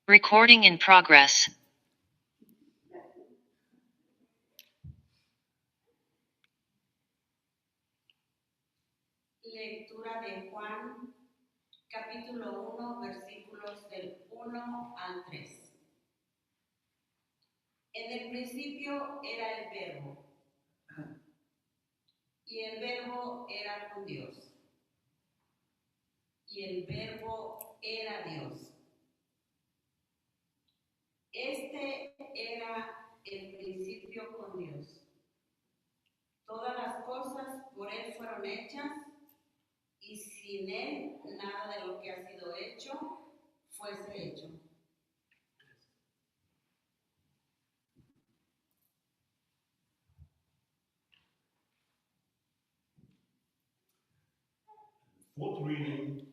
Recording in progress. Lectura de Juan, capítulo 1, versículos del 1 al 3. En el principio era el Verbo, y el Verbo era con Dios, y el Verbo era Dios. Este era el principio con Dios. Todas las cosas por Él fueron hechas, y sin Él nada de lo que ha sido hecho fuese hecho. Fourth reading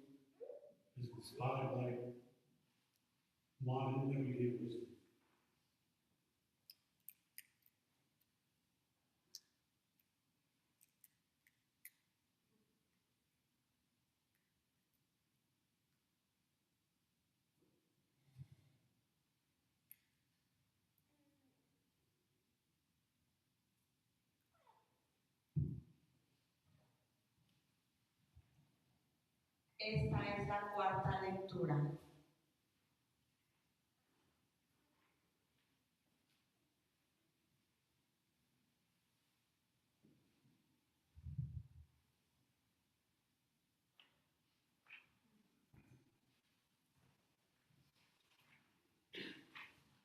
is inspired by modern everyday wisdom. Esta es la cuarta lectura.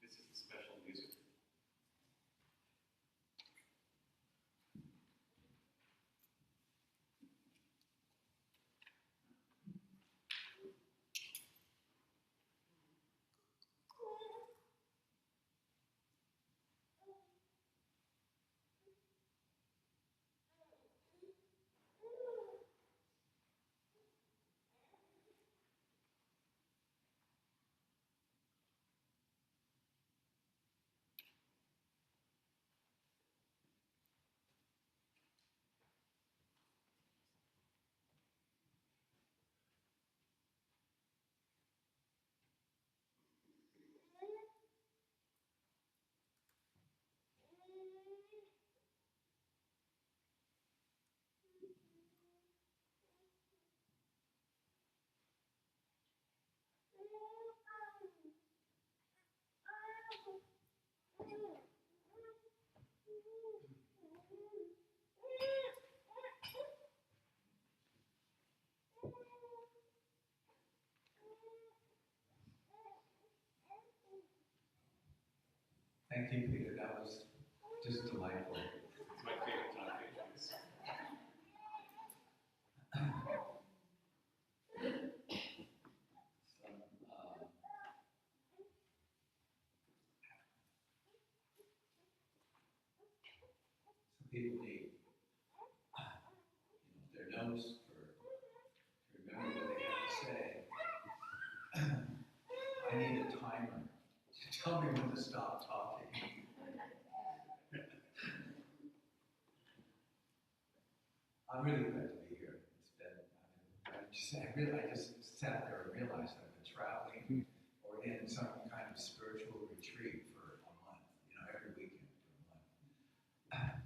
This is the special music. Thank you, Peter. That was just delightful. It's my favorite time of year. Some people need their notes to remember what they have to say. I need a timer to tell me when to stop talking. I'm really glad to be here. It's been, I just sat there and realized I've been traveling or in some kind of spiritual retreat for a month, every weekend for a month.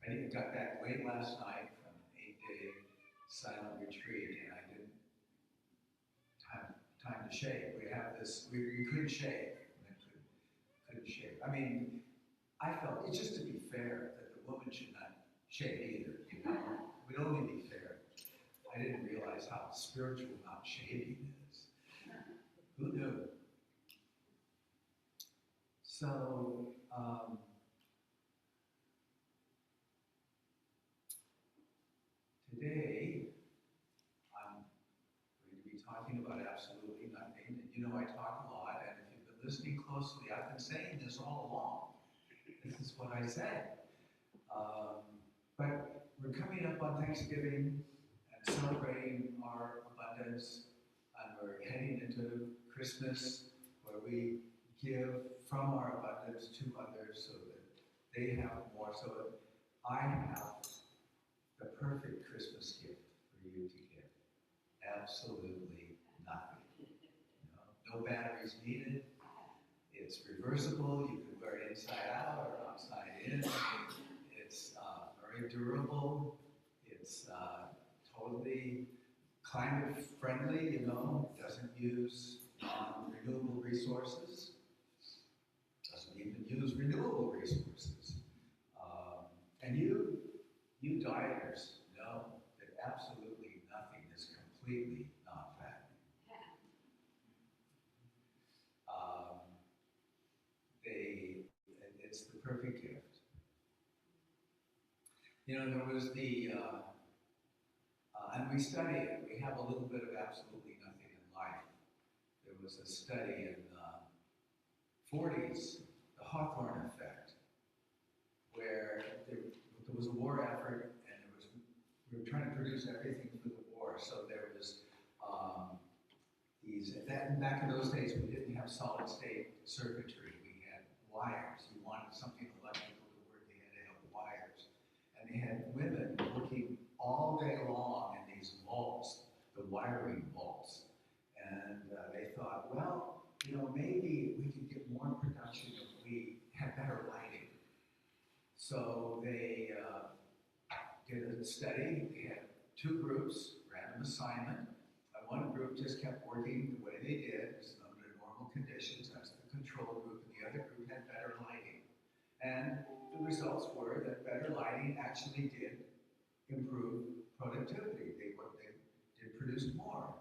I got back late last night from an 8-day silent retreat, and I didn't time to shave. We have this. We couldn't shave. Couldn't shave. I mean, I felt it's just to be fair that the woman should not shave either. It would only be fair. I didn't realize how spiritual not shaving is. Who knew? So. Today, I'm going to be talking about absolutely nothing. And I talk a lot, and if you've been listening closely, I've been saying this all along. This is what I said. But we're coming up on Thanksgiving and celebrating our abundance, and we're heading into Christmas, where we give from our abundance to others so that they have more. So I have the perfect Christmas gift for you to give. Absolutely nothing. No no batteries needed. It's reversible. You can wear it inside out or outside in. It's very durable. It's totally climate friendly, you know, doesn't use renewable resources, doesn't even use renewable resources. And you dieters know that absolutely nothing is completely not fattening. It's the perfect gift. You know, there was and we study it. We have a little bit of absolutely nothing in life. There was a study in the 40s, the Hawthorne effect, where there was a war effort, and we were trying to produce everything for the war. So there was back in those days, we didn't have solid state circuitry. We had wires. You wanted something electrical to work, they had to have wires. And they had women working all day long in these vaults, the wiring vaults. And they thought, well, you know, maybe we could get more production if we had better lighting. So they did a study. They had two groups, random assignment. One group just kept working the way they did, under normal conditions. That's the control group. And the other group had better lighting. And the results were that better lighting actually did improve productivity. They did produce more.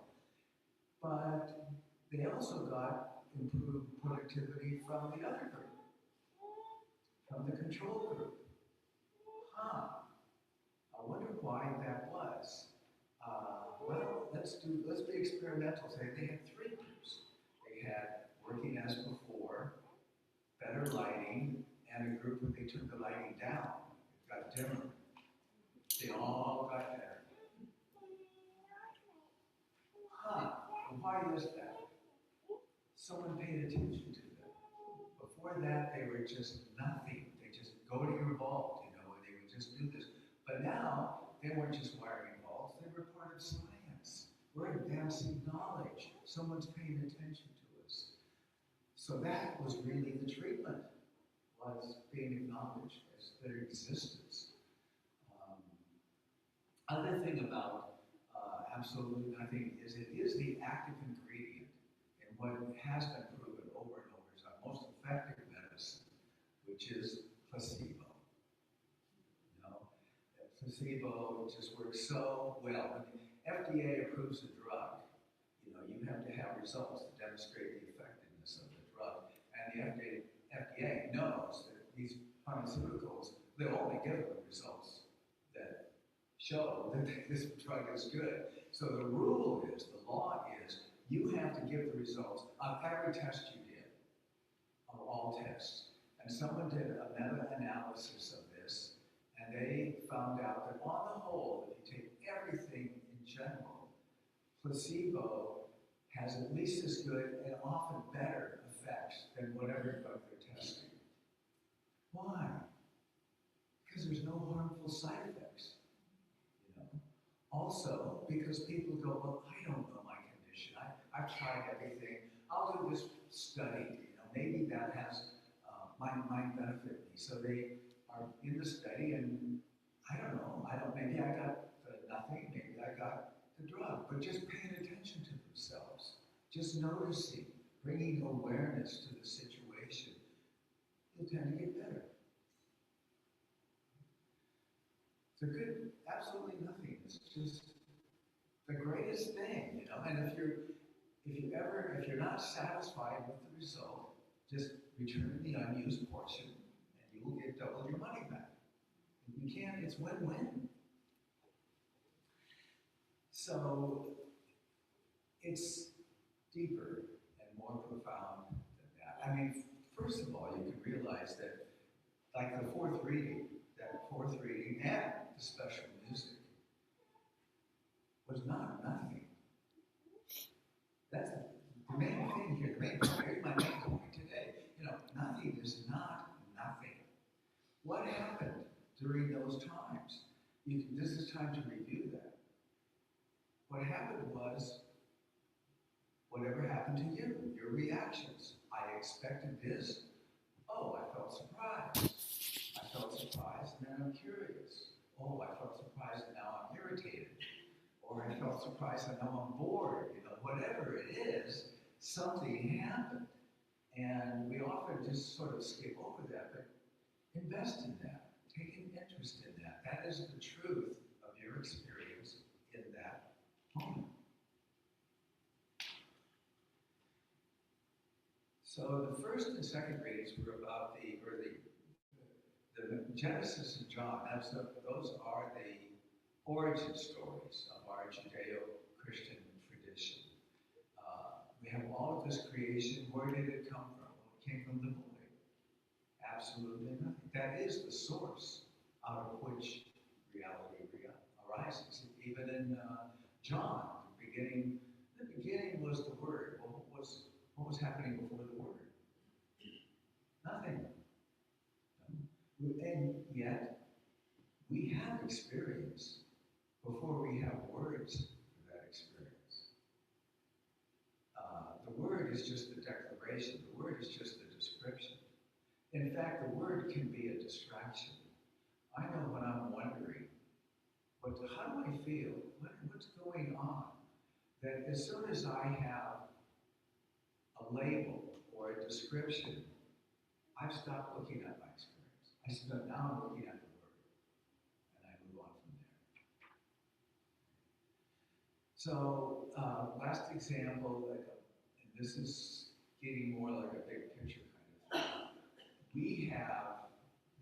But they also got improved productivity from the other group, from the control group. I wonder why that was. Well, let's be experimental. They had three groups. They had working as before, better lighting, and a group where they took the lighting down. It got dimmer. They all got better. Why is that? Someone paid attention to them. Before that, they were just nothing. They just go to your vault, you know, and they would just do this. But now, they weren't just wiring vaults, they were part of science. We're advancing knowledge. Someone's paying attention to us. So that was really the treatment, was being acknowledged as their existence. Other thing about absolutely nothing is it is the active ingredient in what has been proven over and over as our most effective medicine, which is placebo. You know, placebo just works so well. When the FDA approves a drug, you know, you have to have results to demonstrate the effectiveness of the drug. And the FDA knows that these pharmaceuticals, they only give them results that show that this drug is good. So the rule is, the law is, you have to give the results on every test you did, of all tests. And someone did a meta-analysis of this, and they found out that on the whole, if you take everything in general, placebo has at least as good and often better effects than whatever drug they're testing. Why? Because there's no harmful side effects. Also, because people go, well, I don't know my condition. I've tried everything. I'll do this study. You know, maybe that has might benefit me. So they are in the study, and I don't know. Maybe I got nothing. Maybe I got the drug. But just paying attention to themselves, just noticing, bringing awareness to the situation, you'll tend to get better. It's a good, absolutely nothing. It's just the greatest thing, you know. And if you're not satisfied with the result, just return the unused portion, and you will get double your money back. If you can't, it's win-win. So it's deeper and more profound than that. I mean, first of all, you can realize that, like the fourth reading and the special music was not nothing. That's the main thing here. Here's my main point today. You know, nothing is not nothing. What happened during those times? This is time to review that. What happened was, Whatever happened to you? Your reactions. I expected this. Oh, I felt surprised. I felt surprised, and then I'm curious. Oh, I felt surprised, and now I'm irritated. Or I felt surprised, and now I'm bored. You know, whatever it is, something happened. And we often just sort of skip over that, but invest in that. Take an interest in that. That is the truth of your experience in that moment. So the first and second readings were about the Genesis and John. Those are the origin stories of our Judeo-Christian tradition. We have all of this creation. Where did it come from? Well, it came from the void. Absolutely nothing. That is the source out of which reality arises. Even in John, the beginning was the Word. Well, what was happening before the Word? Nothing. And yet, we have experience before we have words for that experience. The Word is just the declaration. The Word is just the description. In fact, the Word can be a distraction. I know when I'm wondering, how do I feel? What's going on? That as soon as I have a label or a description, I've stopped looking at my experience. Now I'm looking at the Word, and I move on from there. So, last example, and this is getting more like a big picture kind of thing. We have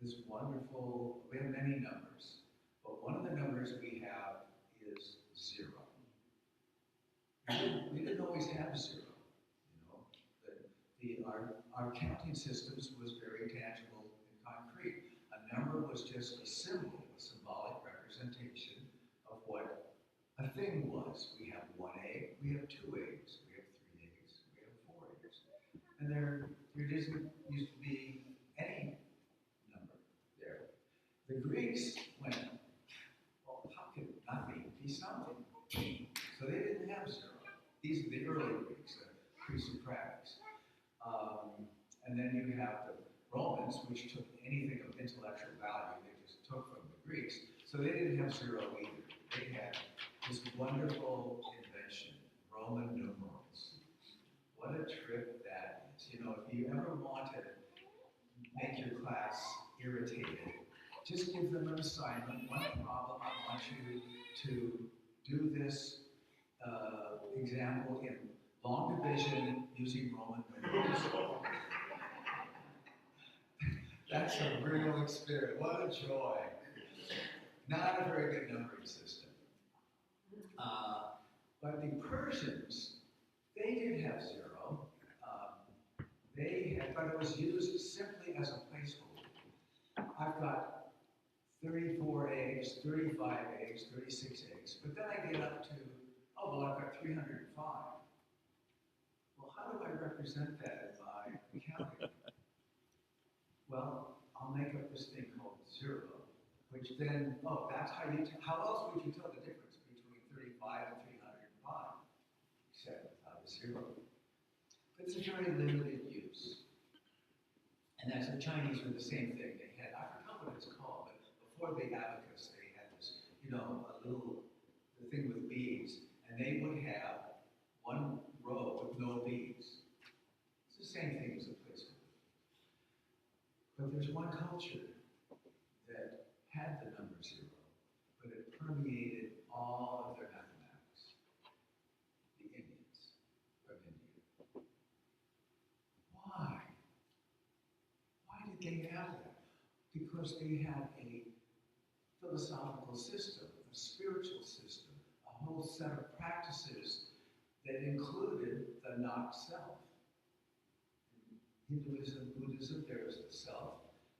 this wonderful, we have many numbers, but one of the numbers we have is 0. We didn't always have 0, you know. Our counting systems was very tangible and concrete. A number was just a symbol, a symbolic representation of what a thing was. We have 1 egg, we have 2 eggs, we have 3 eggs, we have 4 eggs. And there doesn't used to be any number there. The Greeks went, well, how could nothing be something? So they didn't have 0. These are the early Greeks, the pre-Socratics. And then you have the Romans, which took anything of intellectual value, they just took from the Greeks. So they didn't have 0 either. They had this wonderful invention, Roman numerals. What a trip that is. You know, if you ever want to make your class irritated, just give them an assignment, one problem. I want you to do this example in long division using Roman numerals. That's a real experience. What a joy. Not a very good numbering system. But the Persians, they did have 0. But it was used simply as a placeholder. I've got 34 eggs, 35 eggs, 36 eggs. But then I get up to, I've got 305. Well, how do I represent that in my counting? Well, I'll make up this thing called 0, which then, that's how else would you tell the difference between 35 and 305? Except without a 0. But it's a very limited use. And as the Chinese were the same thing. They had, I forgot what it's called, but before the abacus, they had this, the thing with beads, and they would have one row with no beads. It's the same thing as a placeholder. But there's one culture that had the number 0, but it permeated all of their mathematics. The Indians of India. Why? Why did they have that? Because they had a philosophical system, a spiritual system, a whole set of practices that included the not self. Hinduism, Buddhism, there's the self,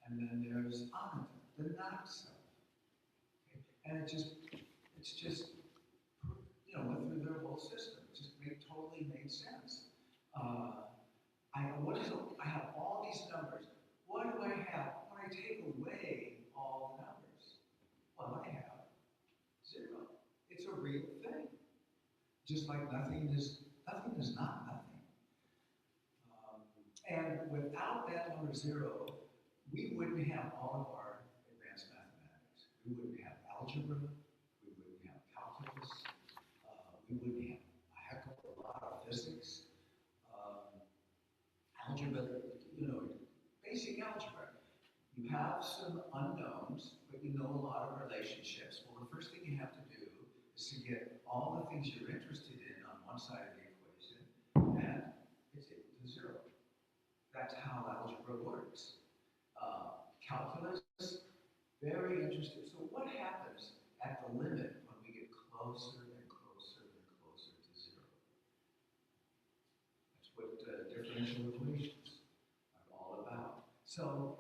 and then there's Ananda, the not self. Okay? And it's just, went through their whole system. It just totally made sense. I have all these numbers. What do I have when I take away all the numbers? Well, I have 0. It's a real thing. Just like nothing is Nothing is not nothing. And without that number zero, we wouldn't have all of our advanced mathematics. We wouldn't have algebra. We wouldn't have calculus. We wouldn't have a heck of a lot of physics. Algebra, basic algebra. You have some unknowns, but you know a lot of relationships. Well, the first thing you have to do is to get all the things you're interested in on one side of the equation, and it's equal to zero. That's how algebra works. Calculus, very interesting. So what happens at the limit when we get closer and closer and closer to zero? That's what differential equations are all about. So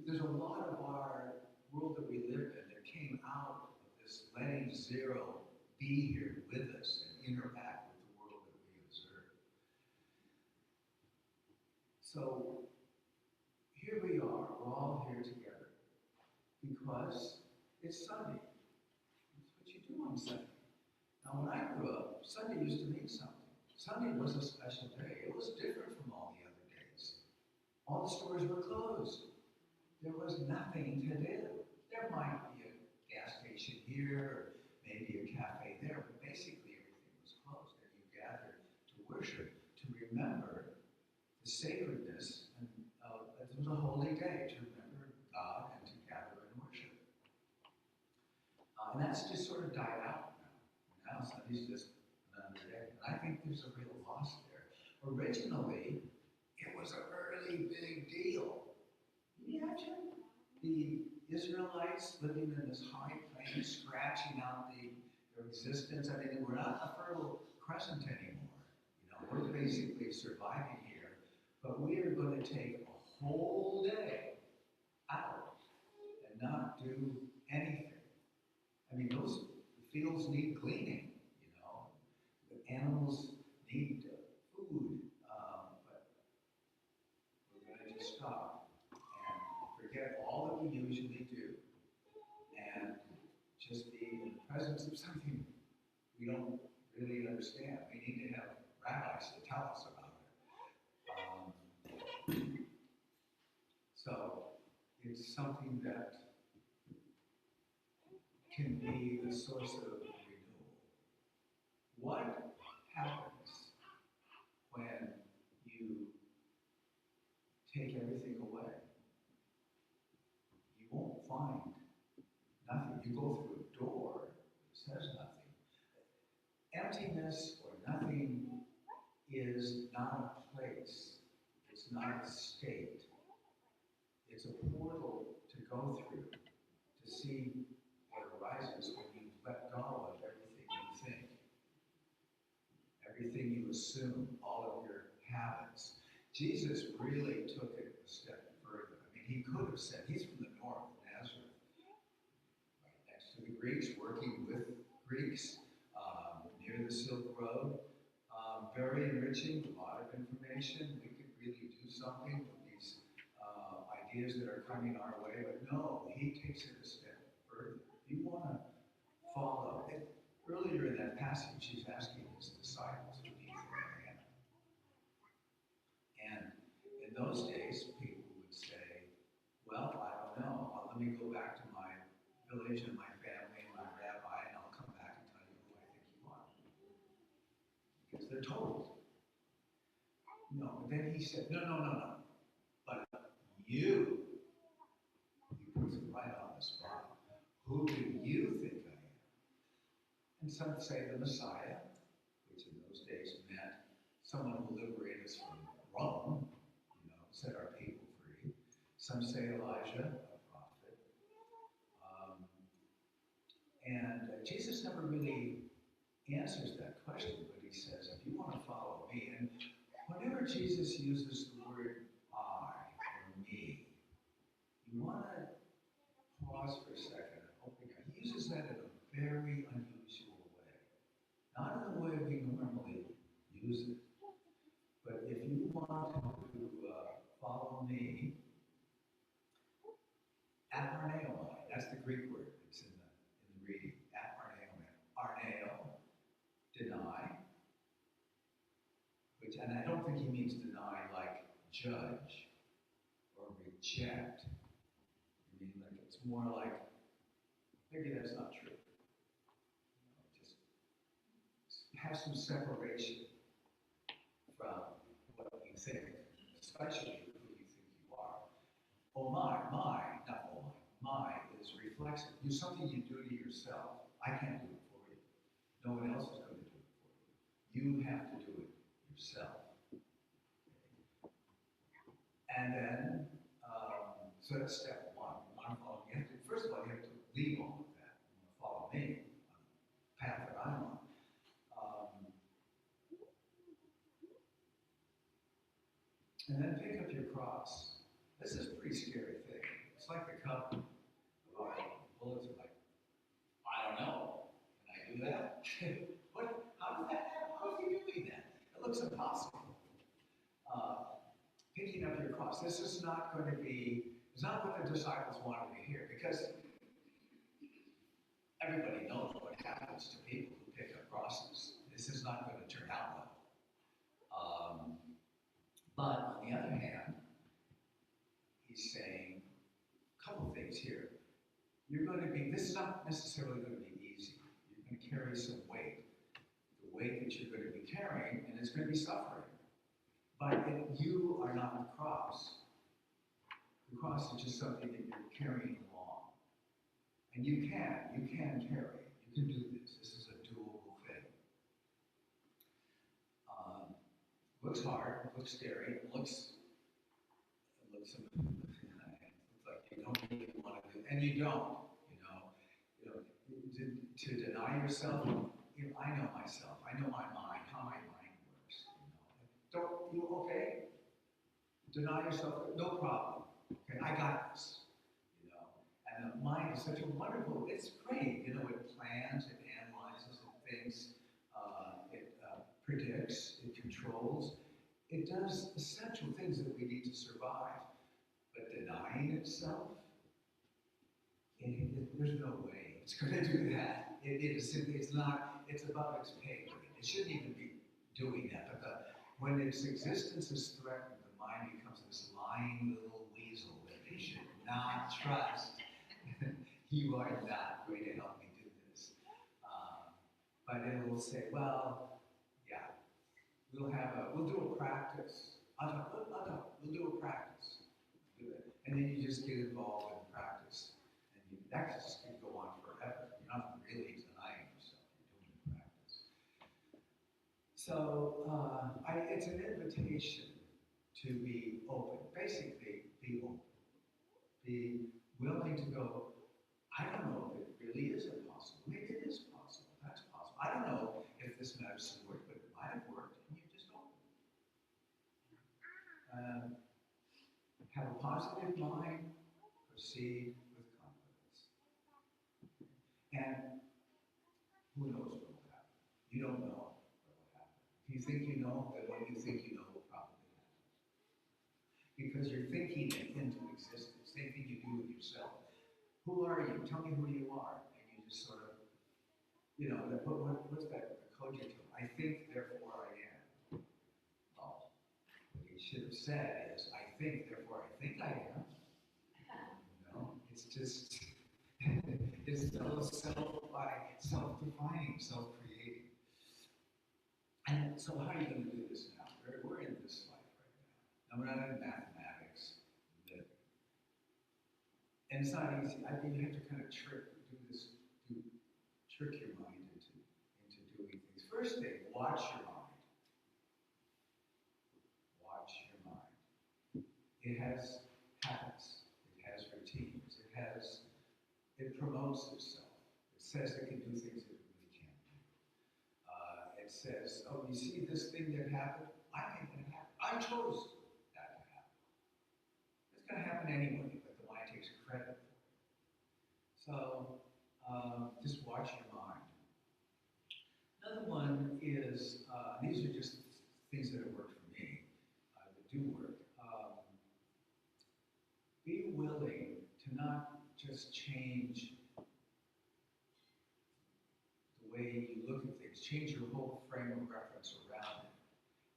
there's a lot of our world that we live in that came out of this letting zero be here with us and interact with the world that we observe. So here we are, we're all here together because it's Sunday. That's what you do on Sunday. Now, when I grew up, Sunday used to mean something. Sunday was a special day. It was different from all the other days. All the stores were closed. There was nothing to do. There might be a gas station here, or maybe a cafe there, but basically everything was closed. And you gathered to worship, to remember the sacredness, and it was a holy day to remember God and to gather and worship. And that's just sort of died out now. Now Sunday's just another day. And I think there's a real loss there. Originally, it was a really big deal. Can you imagine the Israelites living in this high plain, scratching out their existence? I mean, we're not a fertile crescent anymore. We're basically surviving here, but we are going to take a whole day out and not do anything. I mean, those fields need cleaning, The animals need food, but we're going to just stop and forget all that we usually do and just be in the presence of something we don't really understand. We need to have rabbis to tell us about it. So it's something that can be the source of renewal. What happens when you take everything away? You won't find nothing. You go through a door that says nothing. Emptiness or nothing is not a place. It's not a state. It's a portal to go through to see what arises when you let go of everything you think, everything you assume, all of your habits. Jesus really took it a step further. I mean, he could have said, he's from the north, Nazareth, right next to the Greeks, working with Greeks, near the Silk Road. Very enriching, a lot of information. We could really do something with these ideas that are coming our way, but no, he takes it a step further. If you want to follow it, earlier in that passage, he's asking his disciples to be their man. And in those days, people would say, well, I don't know. Let me go back to my village and my family and my rabbi, and I'll come back and tell you who I think you are. Because they're told. No, but then he said, no. But you puts it right on the spot. Who do you think I am? And some say the Messiah, which in those days meant someone who liberated us from Rome, set our people free. Some say Elijah, a prophet. And Jesus never really answers that question, but he says, if you want to follow me, and whenever Jesus uses the word I or me, you want to pause for a second and open your eyes. He uses that in a very unusual way. Not in the way we normally use it, but if you want to follow me, aparneomai, that's the Greek word that's in the reading, aparneomai. Arneo, deny, and I don't think he means deny like judge or reject. I mean, like it's more like maybe that's not true. Just have some separation from what you think, especially who you think you are. Oh my, not oh my is reflexive. It's something you do to yourself. I can't do it for you. No one else is going to do it for you. You have to do it yourself. And then, so that's step one. First of all, you have to leave all of that. You want to follow me on the path that I'm on. And then pick up your cross. This is a pretty scary thing. It's like the cup of bullets are like, I don't know. Can I do that? How does that happen? How is he doing that? It looks impossible. Picking up your cross. This is not going to be, it's not what the disciples wanted to hear, because everybody knows what happens to people who pick up crosses. This is not going to turn out well. But on the other hand, he's saying a couple things here. This is not necessarily going to be easy. You're going to carry some weight. The weight that you're going to be carrying, and it's going to be suffering. But if you are not the cross is just something that you're carrying along. And you can carry. You can do this. This is a doable thing. Looks hard, looks scary, it looks like you don't really want to do it, and you don't, to deny yourself, I know myself, I know my mind, how my mind works, Don't, you okay? Deny yourself, no problem, okay, I got this, and the mind is such a wonderful, it's great, it plans, it analyzes, it thinks, it predicts, it controls, it does essential things that we need to survive. But denying itself, there's no way it's going to do that. It's not, it's above its pay grade. It shouldn't even be doing that. But when its existence is threatened, the mind becomes this lying little weasel that you should not trust. You are not going to help me do this. But it will say, well, yeah, we'll do a practice. We'll do a practice. Do it. And then you just get involved in practice. And that just can go on forever. You're not really denying yourself. You're doing practice. So it's an invitation to be open. Basically, be open. Be willing to go, I don't know if it really is impossible. Maybe it is possible. That's possible. I don't know if this medicine worked, but it might have worked. And you just open. Have a positive mind, proceed with confidence. And who knows what will happen? You don't know what will happen. If you think you know, then what you think you know will probably happen. Because you're thinking it into existence. Same thing you do with yourself. Who are you? Tell me who you are. And you just sort of, what's that? The cogito. I think, therefore I am. Oh, what he should have said is, I think, therefore I think I am. It's just, it's self-defining, self-creating. And so how are you going to do this now? We're in this life right now. Now we're not in mathematics. And it's not easy. I mean, you have to kind of trick your mind into doing things. First thing, watch your mind. Watch your mind. It has habits. It has routines. It promotes itself. It says it can do things that it really can't do. It says, oh, you see this thing that happened? I made that happen. I chose that to happen. It's going to happen anyway, but the mind takes credit for it. So just watch your mind. Another one is, these are just things that have worked for me, that do work. Be willing to not just change the way you look at things, change your whole frame of reference around it.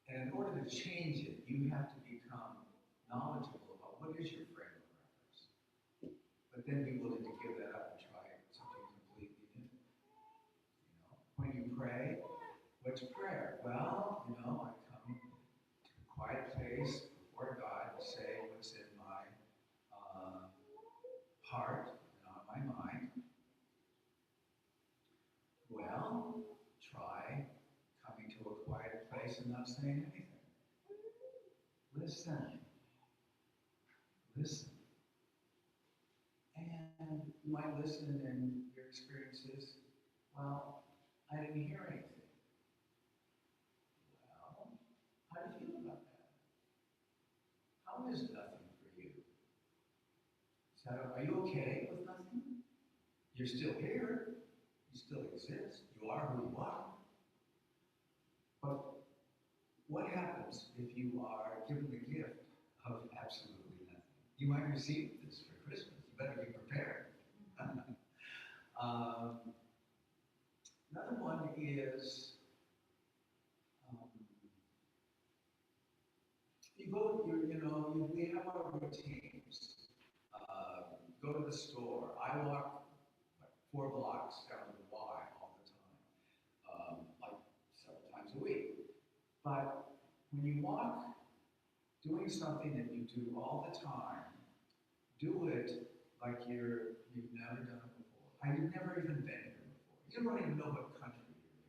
And in order to change it, you have to become knowledgeable about what is your frame of reference. But then be willing to give that up and try something completely new. You know, when you pray, what's prayer? Well, you know, I come to a quiet place before God and say what's in my heart and on my mind. Well, try coming to a quiet place and not saying anything. Listen. Listen. And you might listen and your experiences, well, I didn't hear anything. Well, how do you feel about that? How is nothing for you? So, are you okay with nothing? You're still here. You still exist. You are who you are. But what happens if you are given the gift of absolutely nothing? You might receive this for Christmas. You better be prepared. Another one is we have our routines. Go to the store. I walk 4 blocks down to the Y all the time, like several times a week. But when you walk, doing something that you do all the time, do it like you've never done it before. You've never even been here before. You don't even know what country you're in.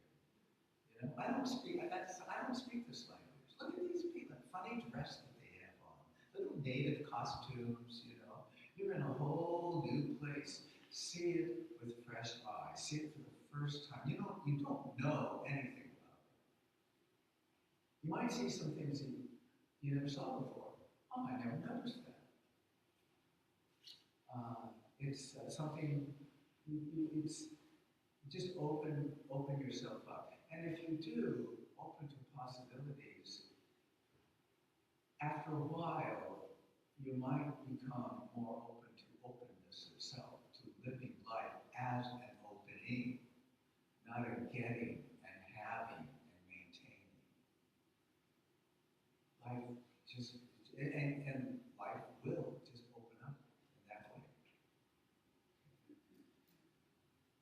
You know, I don't speak this language. Look at these people, that funny dress that they have on, little native costumes. You know, you're in a whole new place. See it with fresh eyes. See it for the first time. You don't know anything about it. You might see some things that you never saw before. Oh, I never noticed that. It's something. It's just open yourself up, and if you do open to possibilities, after a while, you might become more open to openness itself, to living life as an opening, not a getting and having and maintaining. Life just and life will just open up in that way.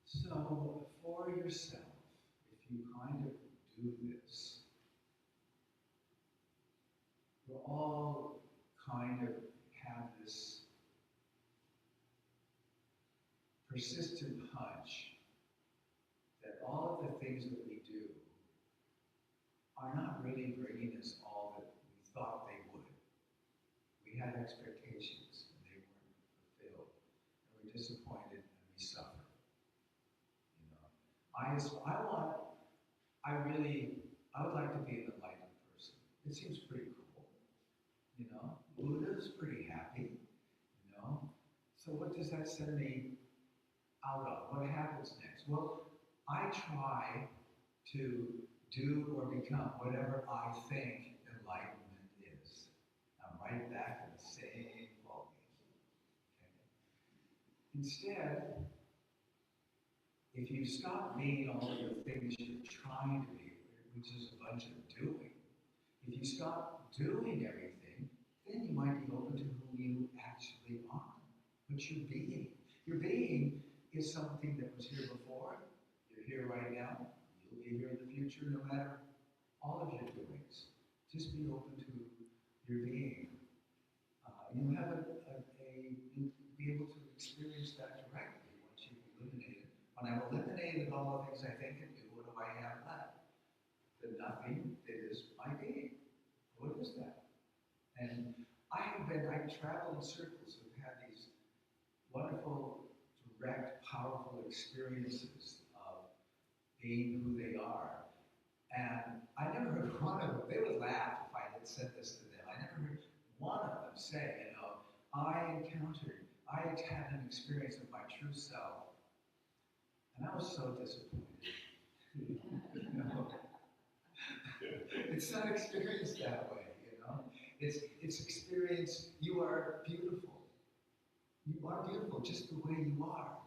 So for yourself, if you kind of do this, we'll all kind of have this persistent hunch that all of the things that we do are not really bringing us all that we thought they would. We had expectations and they weren't fulfilled. And we're disappointed and we suffer. You know, I would like to be an enlightened person. It seems pretty cool. You know, Buddha's pretty happy. You know, so what does that send me out of? What happens next? Well, I try to do or become whatever I think enlightenment is. I'm right back in the same ballgame. Okay? Instead, if you stop being all of the things you're trying to be, which is a bunch of doing, if you stop doing everything, then you might be open to who you actually are, what you're being. Your being is something that was here before, you're here right now, you'll be here in the future no matter all of your doings. Just be open to your being. You'll be able to experience that directly once you've eliminated. When I've eliminated all the things I think and do, what do I have left? The nothing that is my being. What is that? And I travel in circles who've had these wonderful, direct, powerful experiences of being who they are. And I never heard one of them, they would laugh if I had said this to them. I never heard one of them say, I had an experience of my true self, and I was so disappointed. It's not experienced that way, It's experienced, you are beautiful. You are beautiful just the way you are.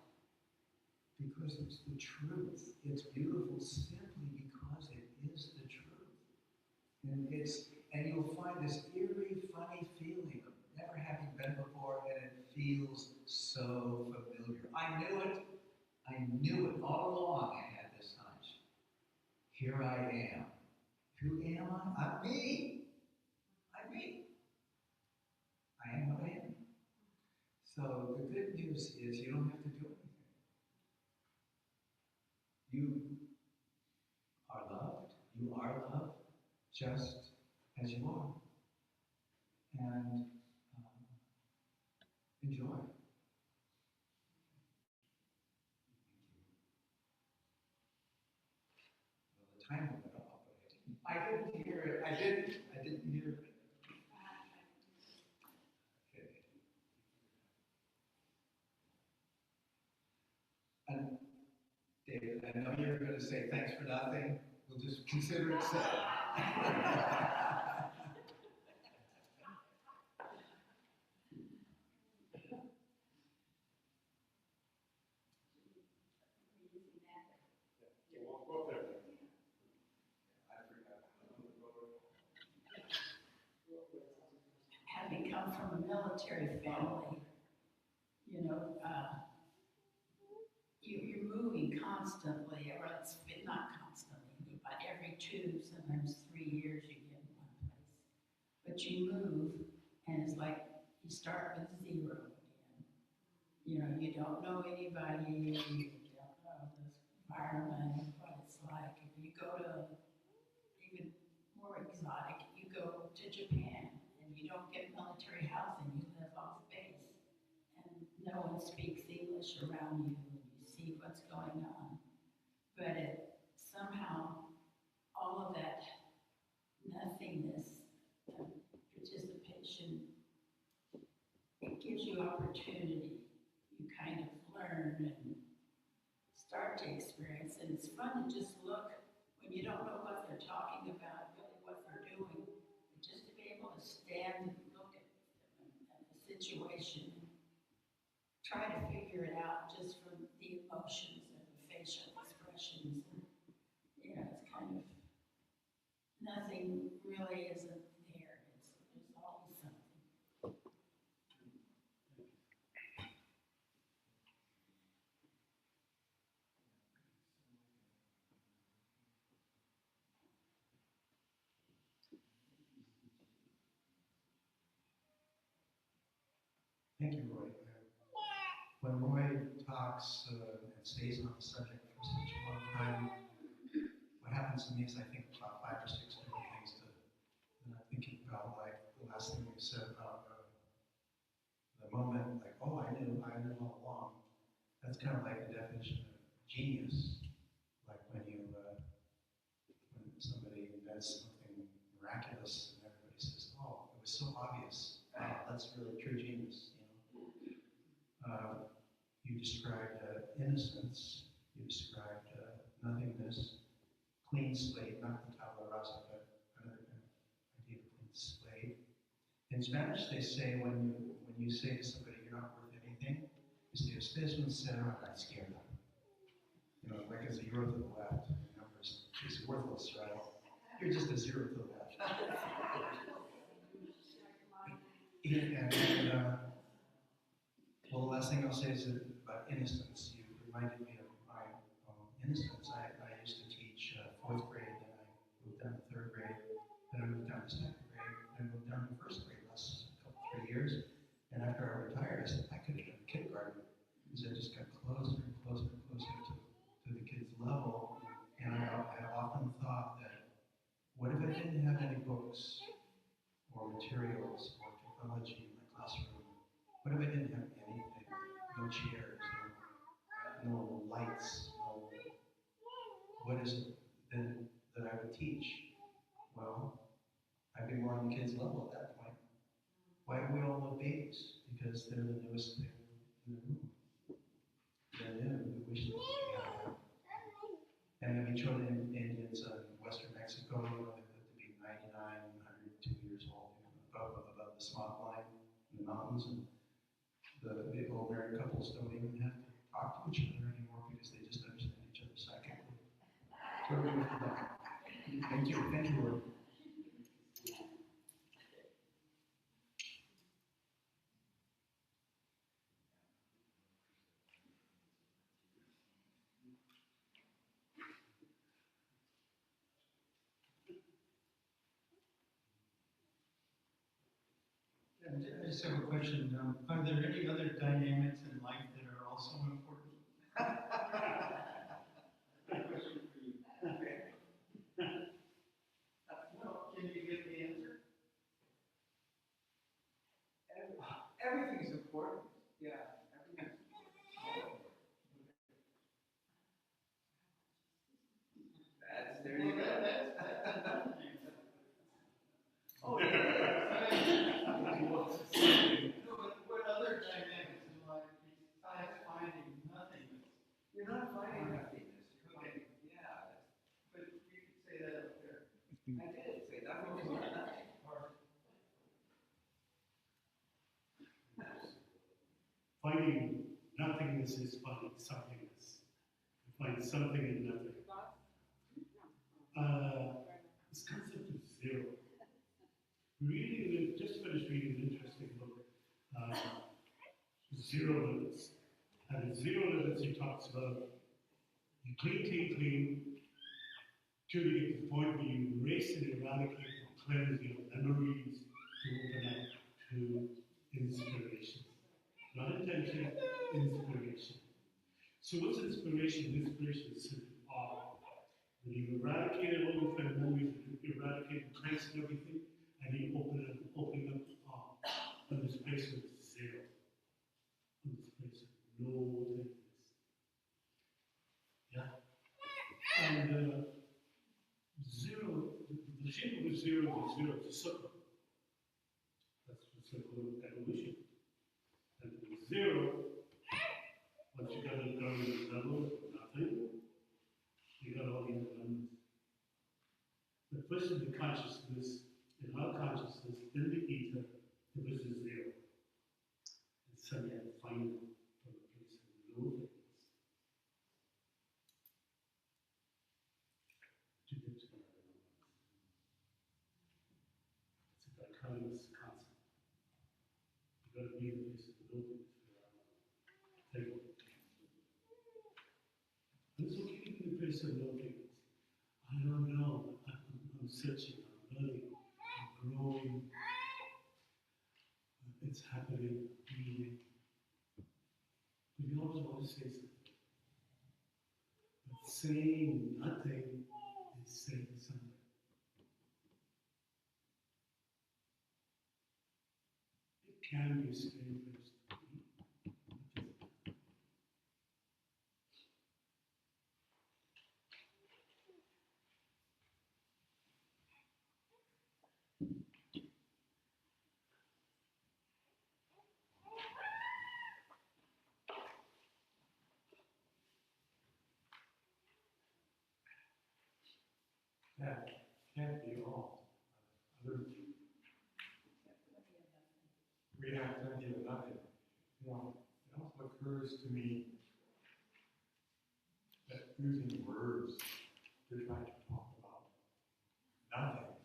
Because it's the truth. It's beautiful simply because it is the truth. And you'll find this eerie, funny feeling of never having been before, and it feels so familiar. I knew it. I knew it all along. I had this hunch. Here I am. Who am I? I'm me. I'm me. I am what I am. So the good news is you don't have to do anything. You are loved. You are loved just as you are. And enjoy. Well, the timer went off, but I didn't hear it. I didn't hear it. Okay. And David, I know you're going to say thanks for nothing. We'll just consider it said. Yeah, we'll go up there. Having come from a military family, you know, you're moving constantly, or it's not constantly, but every 2, sometimes 3 years you get in one place. But you move, and it's like you start with 0 again. You know, you don't know anybody, you don't know the environment, what it's like. If you go to even more exotic, you go to Japan, and you don't get military housing, you live off base, and no one speaks English around you, and you see what's going on. But it somehow, all of that nothingness, participation, it gives you opportunity. You kind of learn and start to experience, and it's fun to just look when you don't know what they're talking about, really what they're doing, but just to be able to stand and look at them and the situation, and try to figure it out just from the emotions and the facial expressions. And, you know, it's kind of, nothing really isn't there. There's always something. Thank you, Roy. When Roy talks and stays on the subject for such a long time, what happens to me is I think about 5 or 6 different things that I'm thinking about, like the last thing you said about the moment, like, oh, I knew all along. That's kind of like the definition of genius, like when somebody invents something miraculous and everybody says, oh, it was so obvious. Wow, that's really true genius. You described innocence, you described nothingness, clean slate, not the tabula rasa, but another kind of idea of clean slate. In Spanish, they say when you say to somebody you're not worth anything, you say, usted es un cero a la izquierda. You know, like a 0 to the left. Numbers is worthless, right? You're just a 0 to the left. Well, the last thing I'll say is about innocence. You reminded me of my own innocence. I used to teach 4th grade, then I moved down to 3rd grade, then I moved down to 2nd grade, then I moved down to 1st grade last 3 years. And after I retired, I said, I could have done kindergarten, because I just got closer and closer and closer to the kids' level. And I often thought that, what if I didn't have any books or materials or technology in my classroom? What if I didn't have anything? No chairs, no lights, no. What is it then that I would teach? Well, I'd be more on the kids' level at that point. Why do we all love babies? Because they're the newest thing in the room. They're new. We wish they could have that. And then we showed Indians in western Mexico, they live to be 99, 102 years old, above the smog line in the mountains. And the old married couples don't even have to talk to each other anymore because they just understand each other psychically. So we're going to that. Thank you. Thank you, Lord. I just have a question. Are there any other dynamics in life that are also important? Well, can you give the answer? Everything's important. Yeah, everything's there you go. Oh, yeah. No, but what other dynamics in life besides finding nothingness? You're not finding happiness. You're Okay. finding, yeah. But you could say that up there. I did say that was nothing. Finding nothingness is finding somethingness. You find something in nothing. This concept of zero. Reading, just finished reading an interesting book, Zero Limits. And in Zero Limits, he talks about you clean, till you get to the point where you erase and eradicate and cleanse your memories to open up to inspiration. Not intention, inspiration. So what's inspiration? Inspiration is simply awe. When you eradicate all your memories, you eradicate and cleanse everything, and you open up awe. And this place of zero. And this place of no nothingness. Yeah? And zero, the shape of a zero is zero, it's a circle. That's the circle of evolution. And zero, once you got it down to the level of nothing, you got all the other numbers. The first is the consciousness, in our consciousness, in the ether, the first is zero. And suddenly I find it from a place of no things. To get to another number. It's a dichotomous concept. You got to be in the place of no things. Take it. It's okay to be in the place of no things. I don't know. I'm searching. I'm learning. I'm growing. It's happening. Healing. But you always want to say something. But saying nothing is saying something. It can be a scary place to be. That can't be all. We have plenty of nothing. You know, it also occurs to me that using words to try to talk about nothing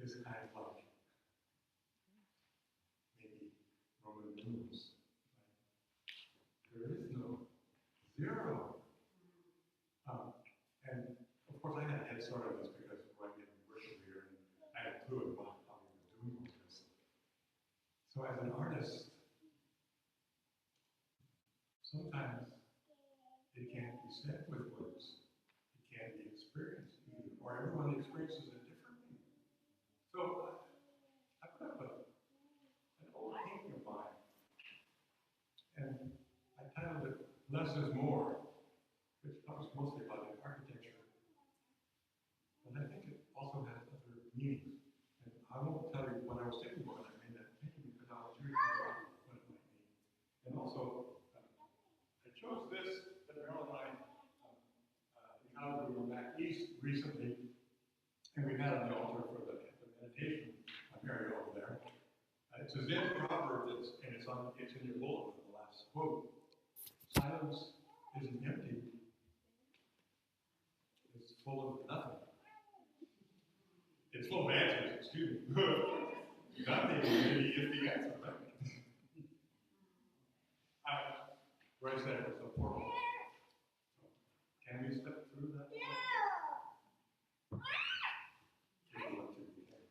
is kind of like maybe Roman numerals. Right? There is no zero. And of course, I had a head start on this because I get worship here, and I had a clue about how we were doing all this. So as an artist, sometimes it can't be said with words. It can't be experienced either, or everyone experiences it differently. So I put up an old painting of mine, and I titled it "Less is More," which talks mostly about the architecture. But I think it also has other meanings. And I won't tell you what I was thinking when I made that painting because I was curious about what it might mean. And also, I chose this that Marilyn and I encountered. We were back east recently, and we had on the altar for the meditation area over there. It's a Zen proverb, and it's in your bulletin, the last quote. Silence isn't empty. It's full of nothing. It's full of answers, excuse me. Nothing really is the answer, right? Where I said it was a portal. Can we step through that? Yeah. If you want to, we can.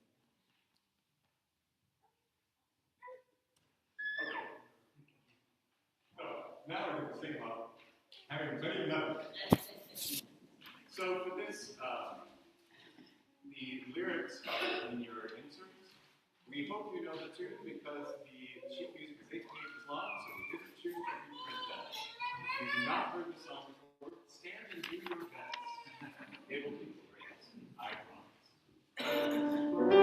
the lyrics are in your inserts. We hope you know the tune because the sheet music is 8 pages long, so we didn't choose to reprint that. If you do not heard the song before, stand and do your best. It will be great. I promise.